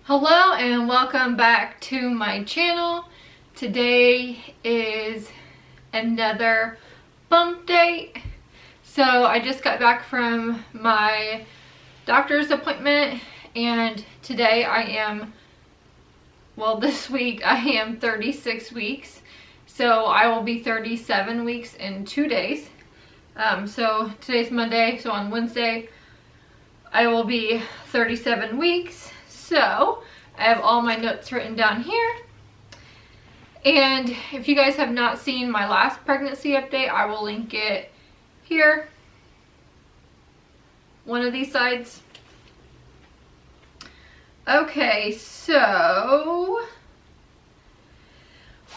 Hello and welcome back to my channel. Today is another bump date. So I just got back from my doctor's appointment and today I am, well, this week I am 36 weeks. So I will be 37 weeks in 2 days. So today's Monday, so on Wednesday I will be 37 weeks. So I have all my notes written down here. And if you guys have not seen my last pregnancy update, I will link it here. One of these sides. Okay, so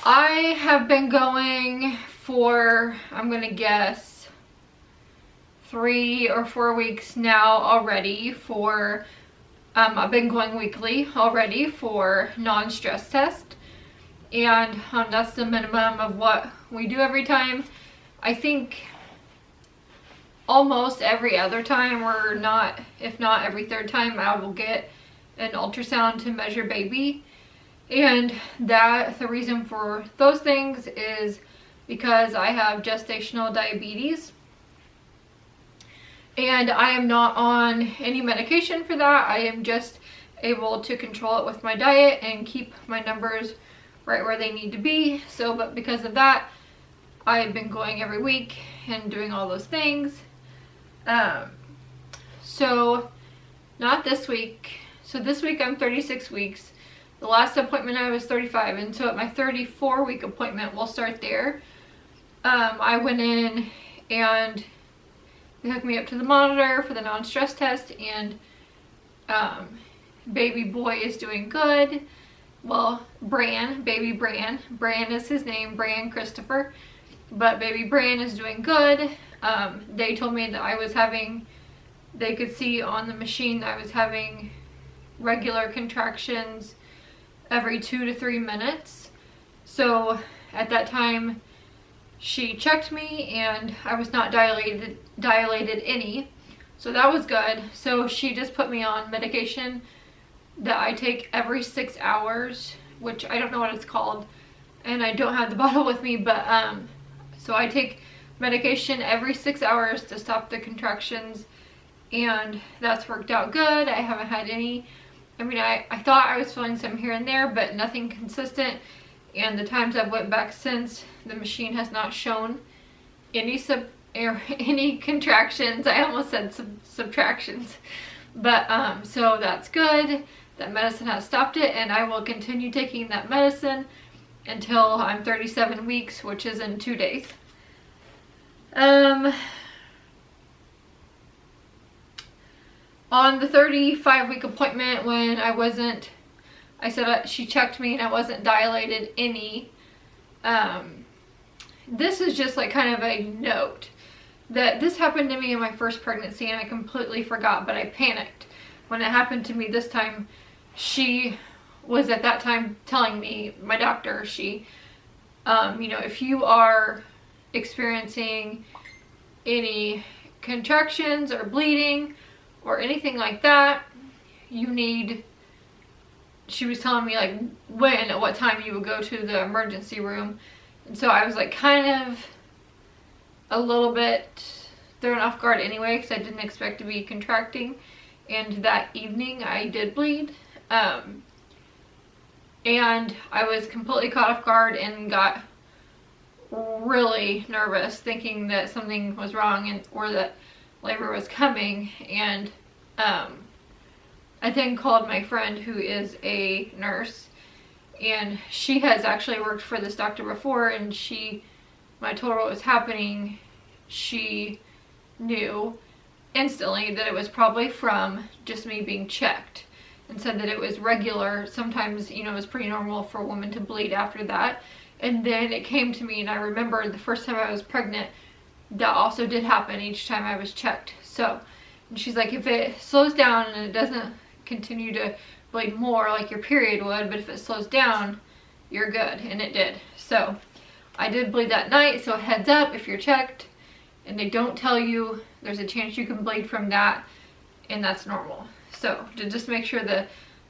I have been going for, I'm gonna guess, 3 or 4 weeks now already for I've been going weekly already for non-stress test, and that's the minimum of what we do every time. I think almost every other time, or not, if not every third time, I will get an ultrasound to measure baby. And that the reason for those things is because I have gestational diabetes. And I am not on any medication for that. I am just able to control it with my diet and keep my numbers right where they need to be. So, but because of that, I've been going every week and doing all those things. So, not this week. So this week I'm 36 weeks. The last appointment I was 35, and so at my 34-week appointment, we'll start there. I went in and they hooked me up to the monitor for the non-stress test, and baby boy is doing good. Well, baby Bran is his name, Bran Christopher, but baby Bran is doing good. They told me that they could see on the machine that I was having regular contractions every 2 to 3 minutes. So at that time, she checked me and I was not dilated any, so that was good. So she just put me on medication that I take every 6 hours, which I don't know what it's called, and I don't have the bottle with me, but so I take medication every 6 hours to stop the contractions, and that's worked out good. I haven't had any, I mean, I thought I was feeling some here and there, but nothing consistent. And the times I've went back since, the machine has not shown any contractions. I almost said subtractions, but so that's good. That medicine has stopped it, and I will continue taking that medicine until I'm 37 weeks, which is in 2 days. On the 35-week appointment, when I said she checked me and I wasn't dilated any. This is just like kind of a note that this happened to me in my first pregnancy and I completely forgot, but I panicked when it happened to me this time. She was at that time telling me, my doctor, you know, if you are experiencing any contractions or bleeding or anything like that, she was telling me like at what time you would go to the emergency room. And so I was like kind of a little bit thrown off guard anyway, because I didn't expect to be contracting. And that evening I did bleed. And I was completely caught off guard and got really nervous, thinking that something was wrong or that labor was coming. And I then called my friend who is a nurse, and she has actually worked for this doctor before, and when I told her what was happening, she knew instantly that it was probably from just me being checked, and said that it was regular. Sometimes, you know, it was pretty normal for a woman to bleed after that. And then it came to me, and I remember the first time I was pregnant, that also did happen each time I was checked. So, and she's like, if it slows down and it doesn't continue to bleed more like your period would, but if it slows down, you're good. And it did. So I did bleed that night, so heads up if you're checked and they don't tell you there's a chance you can bleed from that, and that's normal. So to just make sure the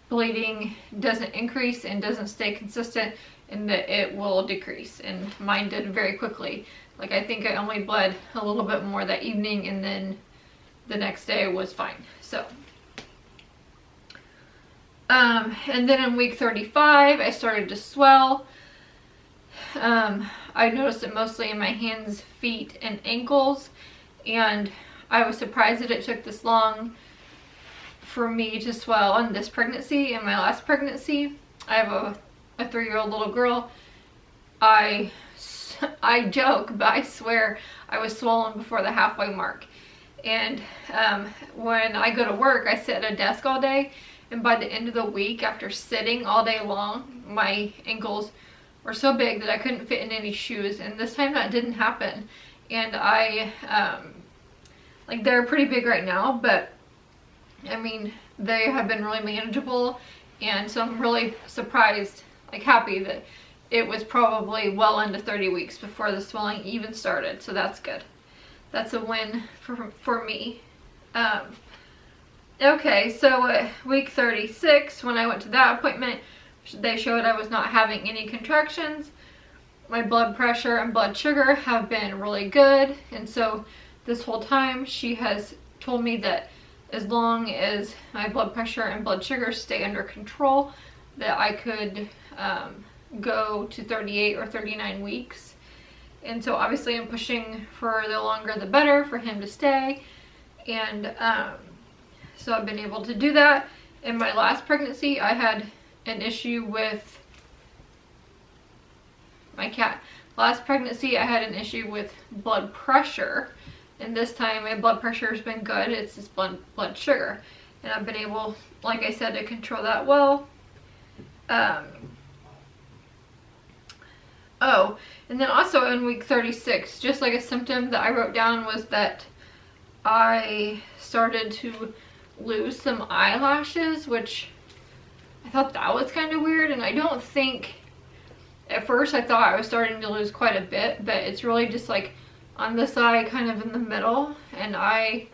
bleeding doesn't increase and doesn't stay consistent, and that it will decrease. And mine did very quickly. Like, I think I only bled a little bit more that evening, and then the next day was fine. So and then in week 35 I started to swell. I noticed it mostly in my hands, feet, and ankles, and I was surprised that it took this long for me to swell in this pregnancy. In my last pregnancy, I have a 3-year-old little girl. I joke, but I swear I was swollen before the halfway mark. And when I go to work, I sit at a desk all day, and by the end of the week, after sitting all day long, my ankles were so big that I couldn't fit in any shoes. And this time that didn't happen. And I, like, they're pretty big right now, but I mean, they have been really manageable. And so I'm really surprised, like happy that it was probably well into 30 weeks before the swelling even started. So that's good. That's a win for me. Okay, so week 36, when I went to that appointment, they showed I was not having any contractions. My blood pressure and blood sugar have been really good. And so this whole time she has told me that as long as my blood pressure and blood sugar stay under control, that I could go to 38 or 39 weeks. And so obviously I'm pushing for the longer the better for him to stay. And so I've been able to do that. In my last pregnancy, I had an issue with my cat. Last pregnancy, I had an issue with blood pressure. And this time my blood pressure has been good. It's just blood sugar. And I've been able, like I said, to control that well. Oh, and then also in week 36, just like a symptom that I wrote down was that I started to lose some eyelashes, which I thought that was kind of weird. And I don't think, at first I thought I was starting to lose quite a bit, but it's really just like on this eye, kind of in the middle. And I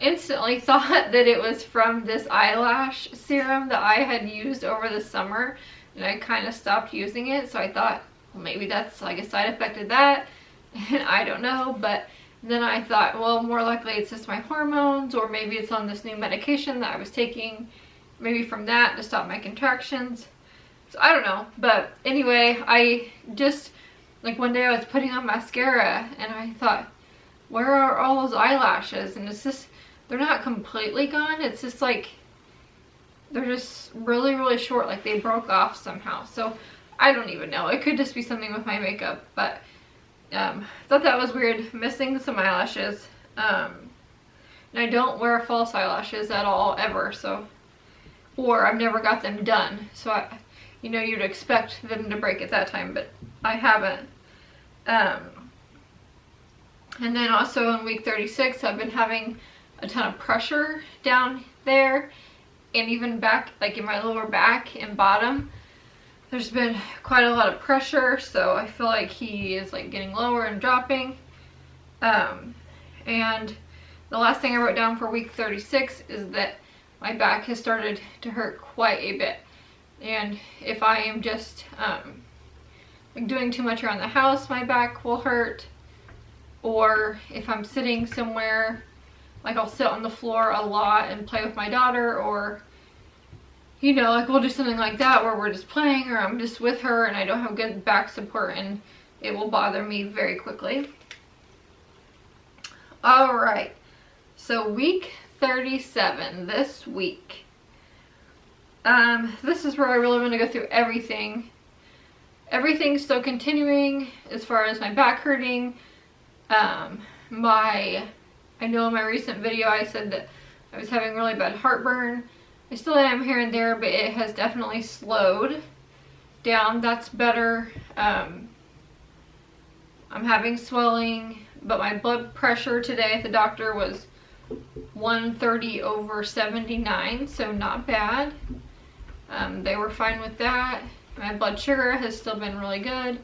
instantly thought that it was from this eyelash serum that I had used over the summer, and I kind of stopped using it. So I thought, well, maybe that's like a side effect of that, and I don't know. But then I thought, well, more likely it's just my hormones, or maybe it's on this new medication that I was taking, maybe from that to stop my contractions. So I don't know. But anyway, I just, like, one day I was putting on mascara and I thought, where are all those eyelashes? And it's just, they're not completely gone. It's just like, they're just really, really short, like they broke off somehow. So I don't even know. It could just be something with my makeup, but thought that was weird, missing some eyelashes. And I don't wear false eyelashes at all, ever. So, or I've never got them done. So you know, you'd expect them to break at that time, but I haven't. And then also in week 36, I've been having a ton of pressure down there, and even back, like in my lower back and bottom. There's been quite a lot of pressure, so I feel like he is like getting lower and dropping. And the last thing I wrote down for week 36 is that my back has started to hurt quite a bit. And if I am just like doing too much around the house, my back will hurt. Or if I'm sitting somewhere, like I'll sit on the floor a lot and play with my daughter, or you know, like we'll do something like that where we're just playing, or I'm just with her and I don't have good back support, and it will bother me very quickly. All right, so week 37 this week. This is where I really want to go through everything. Everything's still continuing as far as my back hurting. I know in my recent video I said that I was having really bad heartburn. I still am here and there, but it has definitely slowed down. That's better. I'm having swelling, but my blood pressure today at the doctor was 130/79, so not bad. They were fine with that. My blood sugar has still been really good.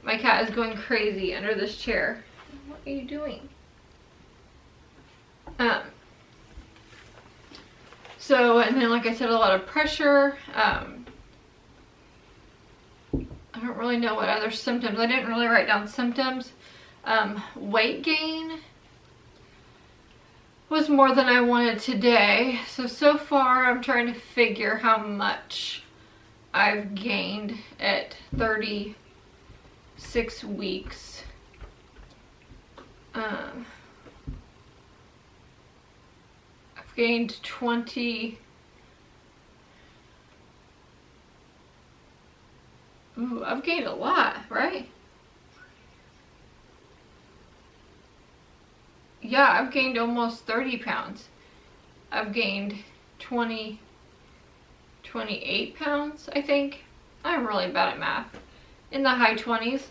My cat is going crazy under this chair. What are you doing? So, and then like I said, a lot of pressure. I don't really know what other symptoms. I didn't really write down symptoms. Weight gain was more than I wanted today. So far I'm trying to figure how much I've gained at 36 weeks. I've gained 20. Ooh, I've gained a lot, right? Yeah, I've gained almost 30 pounds. I've gained 28 pounds, I think. I'm really bad at math. In the high 20s.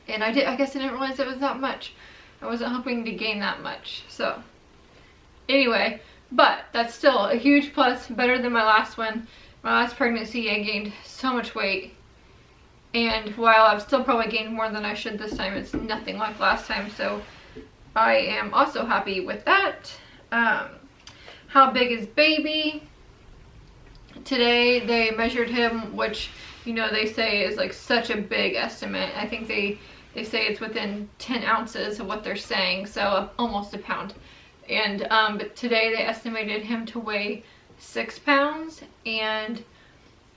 And I guess I didn't realize it was that much. I wasn't hoping to gain that much. So, anyway, but that's still a huge plus, better than my last one. My last pregnancy, I gained so much weight. And while I've still probably gained more than I should this time, it's nothing like last time. So, I am also happy with that. How big is baby? Today they measured him, which, you know, they say is like such a big estimate. I think they say it's within 10 ounces of what they're saying, so almost a pound. And but today they estimated him to weigh 6 pounds, and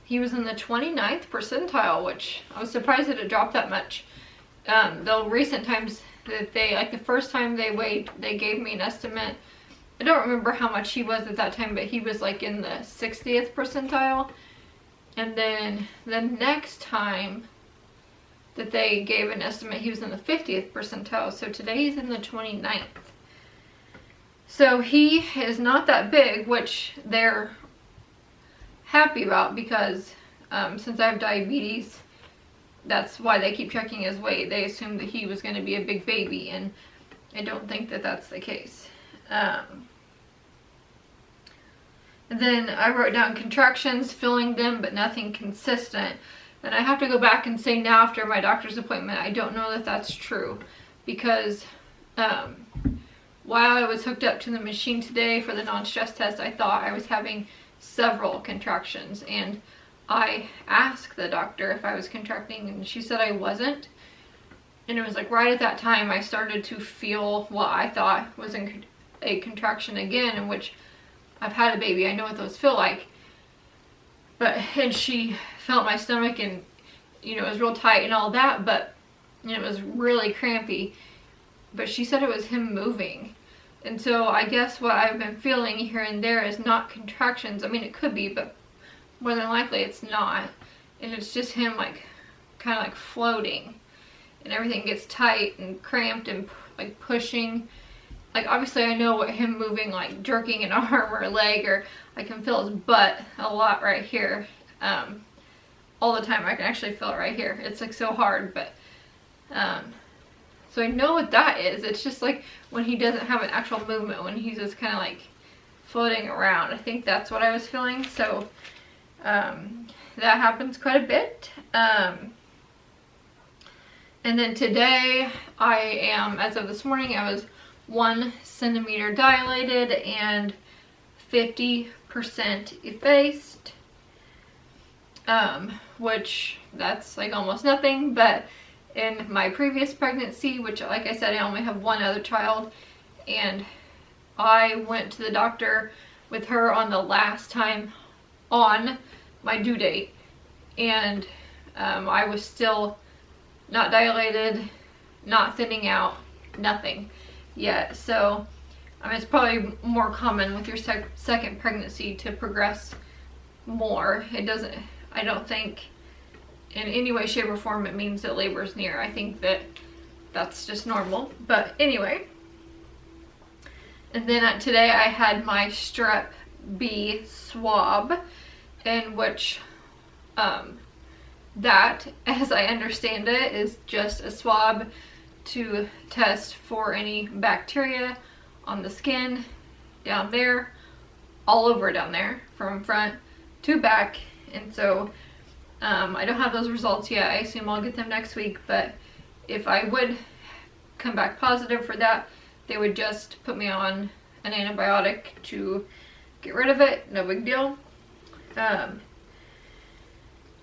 he was in the 29th percentile, which I was surprised that it dropped that much. The recent times that they, like the first time they weighed, they gave me an estimate. I don't remember how much he was at that time, but he was like in the 60th percentile. And then the next time that they gave an estimate, he was in the 50th percentile. So today he's in the 29th. So he is not that big, which they're happy about because since I have diabetes, that's why they keep checking his weight. They assumed that he was going to be a big baby, and I don't think that that's the case. Then I wrote down contractions, feeling them, but nothing consistent. And I have to go back and say now after my doctor's appointment, I don't know that that's true. Because while I was hooked up to the machine today for the non-stress test, I thought I was having several contractions. And I asked the doctor if I was contracting, and she said I wasn't. And it was like right at that time I started to feel what I thought was a contraction again, in which I've had a baby. I know what those feel like. And she felt my stomach, and you know, it was real tight and all that, but you know, it was really crampy. But she said it was him moving. And so I guess what I've been feeling here and there is not contractions. I mean, it could be, but more than likely it's not. And it's just him like kind of like floating, and everything gets tight and cramped and like pushing. Like obviously I know what him moving, like jerking an arm or a leg, or I can feel his butt a lot right here. All the time. I can actually feel it right here. It's like so hard, but so I know what that is. It's just like when he doesn't have an actual movement, when he's just kind of like floating around. I think that's what I was feeling. So that happens quite a bit. And then today I am, as of this morning, I was 1 centimeter dilated and 50% effaced, which that's like almost nothing. But in my previous pregnancy, which like I said, I only have one other child, and I went to the doctor with her on the last time on my due date, and I was still not dilated, not thinning out, nothing yet. So it's probably more common with your second pregnancy to progress more. It doesn't, I don't think in any way, shape, or form it means that labor is near. I think that that's just normal. But anyway, and then today I had my strep B swab, in which that, as I understand it, is just a swab to test for any bacteria on the skin, down there, all over down there, from front to back. And so I don't have those results yet. I assume I'll get them next week, but if I would come back positive for that, they would just put me on an antibiotic to get rid of it. No big deal.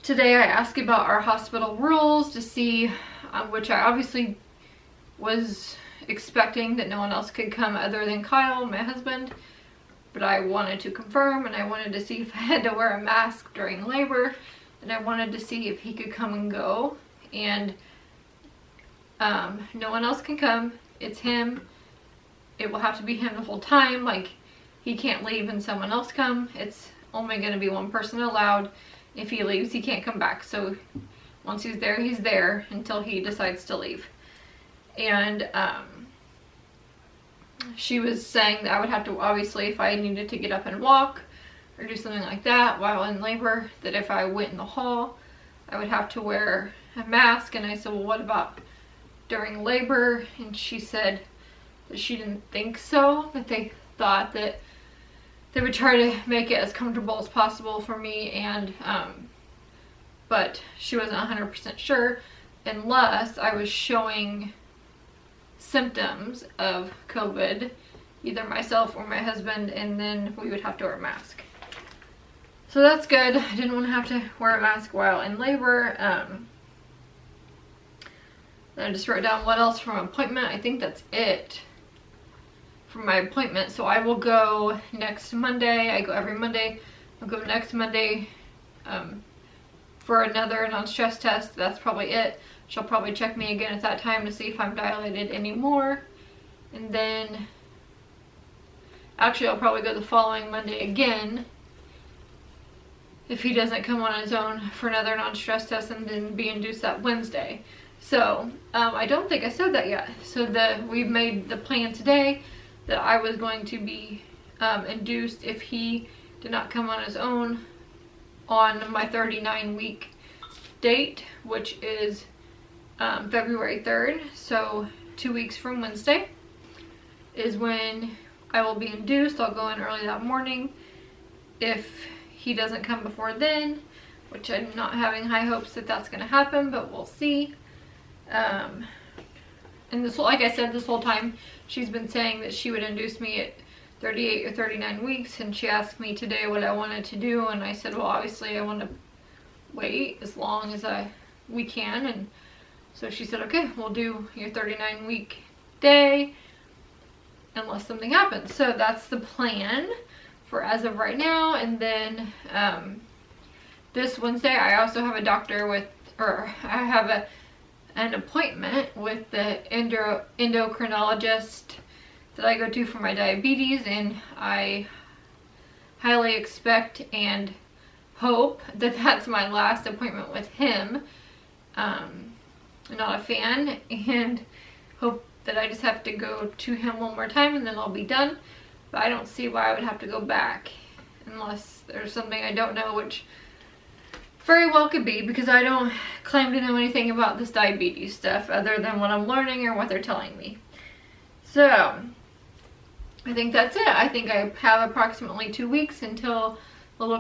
Today I asked about our hospital rules to see, which I obviously was expecting that no one else could come other than Kyle, my husband, but I wanted to confirm, and I wanted to see if I had to wear a mask during labor, and I wanted to see if he could come and go, and no one else can come. It's him. It will have to be him the whole time. Like, he can't leave and someone else come. It's only going to be one person allowed. If he leaves, he can't come back. So once he's there until he decides to leave. And she was saying that I would have to, obviously, if I needed to get up and walk or do something like that while in labor, that if I went in the hall, I would have to wear a mask. And I said, well, what about during labor? And she said that she didn't think so, that they thought that they would try to make it as comfortable as possible for me, and but she wasn't 100% sure unless I was showing symptoms of COVID, either myself or my husband, and then we would have to wear a mask. So that's good. I didn't want to have to wear a mask while in labor. I just wrote down what else from an appointment. I think that's it for my appointment. So I will go next Monday. I go every Monday. I'll go next Monday for another non-stress test. That's probably it. She'll probably check me again at that time to see if I'm dilated anymore. And then, actually, I'll probably go the following Monday again if he doesn't come on his own for another non-stress test, and then be induced that Wednesday. So I don't think I said that yet. So we've made the plan today that I was going to be induced if he did not come on his own on my 39-week date, which is February 3rd. So 2 weeks from Wednesday is when I will be induced. I'll go in early that morning. If he doesn't come before then, which I'm not having high hopes that that's going to happen, but we'll see. And this, like I said, this whole time she's been saying that she would induce me at 38 or 39 weeks, and she asked me today what I wanted to do, and I said, well, obviously I want to wait as long as we can. And so she said, okay, we'll do your 39-week day unless something happens. So that's the plan for as of right now. And then this Wednesday I also have a doctor I have an appointment with the endocrinologist that I go to for my diabetes, and I highly expect and hope that that's my last appointment with him. I'm not a fan, and hope that I just have to go to him one more time and then I'll be done. But I don't see why I would have to go back unless there's something I don't know, which very well could be, because I don't claim to know anything about this diabetes stuff other than what I'm learning or what they're telling me. So I think that's it. I think I have approximately 2 weeks until little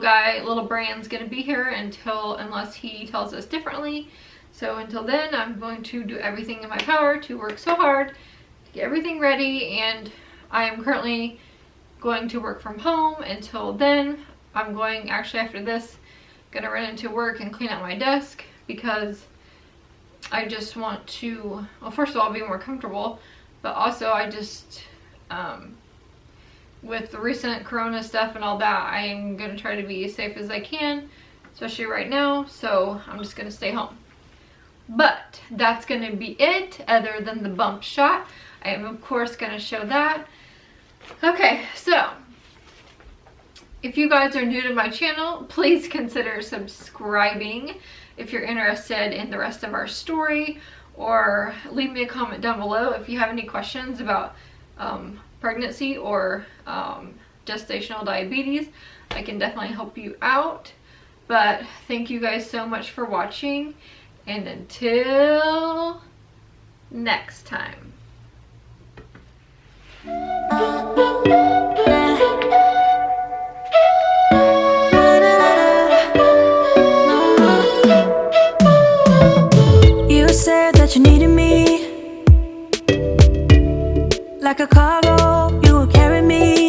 Brian's gonna be here, unless he tells us differently. So until then, I'm going to do everything in my power to work so hard to get everything ready, and I am currently going to work from home until then. I'm going, actually after this, gonna run into work and clean out my desk, because I just want to, well, first of all, be more comfortable, but also I just, with the recent corona stuff and all that, I am gonna try to be as safe as I can, especially right now. So I'm just gonna stay home. But that's gonna be it, other than the bump shot. I am of course gonna show that. Okay, so if you guys are new to my channel, please consider subscribing if you're interested in the rest of our story, or leave me a comment down below if you have any questions about pregnancy or gestational diabetes. I can definitely help you out. But thank you guys so much for watching, and until next time. like a cargo. You will carry me